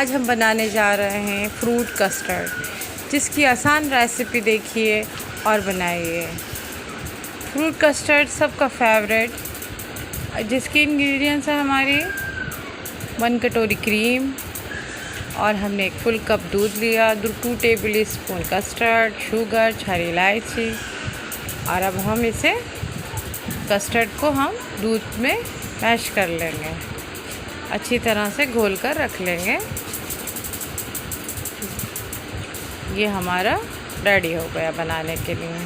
आज हम बनाने जा रहे हैं फ्रूट कस्टर्ड, जिसकी आसान रेसिपी देखिए और बनाइए। फ्रूट कस्टर्ड सबका फेवरेट, जिसके इंग्रेडिएंट्स हैं हमारे 1 कटोरी क्रीम और हमने 1 फुल कप दूध लिया, 2 टेबल स्पून कस्टर्ड, शुगर, हरी इलायची। और अब हम इसे कस्टर्ड को हम दूध में मैश कर लेंगे, अच्छी तरह से घोल कर रख लेंगे। ये हमारा रेडी हो गया बनाने के लिए।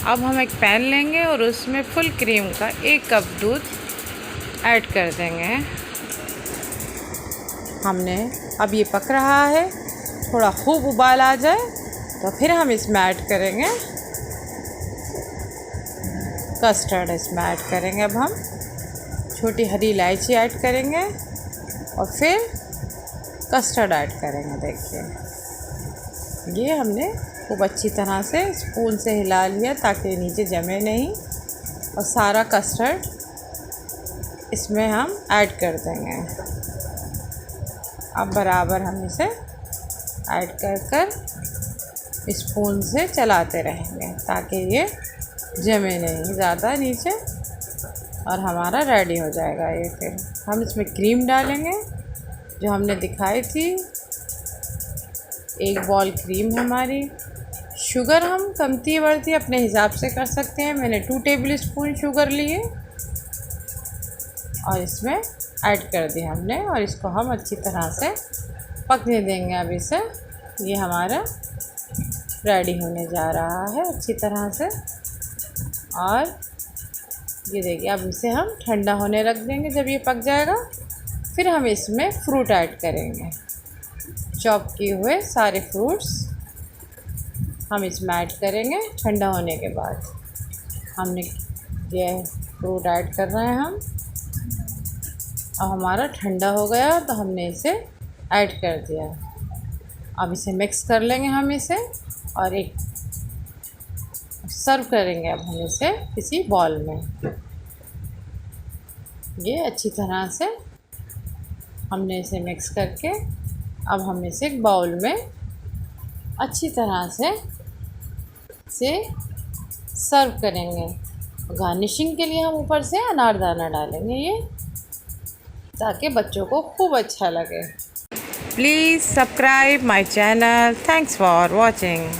अब हम एक पैन लेंगे और उसमें फुल क्रीम का 1 कप दूध ऐड कर देंगे। हमने अब ये पक रहा है, थोड़ा खूब उबाल आ जाए तो फिर हम इसमें ऐड करेंगे कस्टर्ड। इसमें ऐड करेंगे अब हम छोटी हरी इलायची ऐड करेंगे और फिर कस्टर्ड ऐड करेंगे। देखिए ये हमने खूब अच्छी तरह से स्पून से हिला लिया ताकि नीचे जमे नहीं, और सारा कस्टर्ड इसमें हम ऐड कर देंगे। अब बराबर हम इसे ऐड कर स्पून से चलाते रहेंगे ताकि ये जमे नहीं ज़्यादा नीचे, और हमारा रेडी हो जाएगा ये। फिर हम इसमें क्रीम डालेंगे जो हमने दिखाई थी, 1 बॉल क्रीम हमारी। शुगर हम कमती बढ़ती अपने हिसाब से कर सकते हैं। मैंने 2 टेबल स्पून शुगर लिए और इसमें ऐड कर दी हमने, और इसको हम अच्छी तरह से पकने देंगे। अब इसे ये हमारा रेडी होने जा रहा है अच्छी तरह से। और ये देखिए अब इसे हम ठंडा होने रख देंगे। जब ये पक जाएगा फिर हम इसमें फ्रूट ऐड करेंगे, चॉप किए हुए सारे फ्रूट्स हम इसमें ऐड करेंगे। ठंडा होने के बाद हमने ये फ्रूट ऐड कर रहे हैं हम। अब हमारा ठंडा हो गया तो हमने इसे ऐड कर दिया। अब इसे मिक्स कर लेंगे हम इसे, और एक सर्व करेंगे अब हम इसे किसी बॉल में। ये अच्छी तरह से हमने इसे मिक्स करके अब हम इसे एक बाउल में अच्छी तरह से सर्व करेंगे। गार्निशिंग के लिए हम ऊपर से अनारदाना डालेंगे ये, ताकि बच्चों को खूब अच्छा लगे। Please subscribe my channel. Thanks for watching.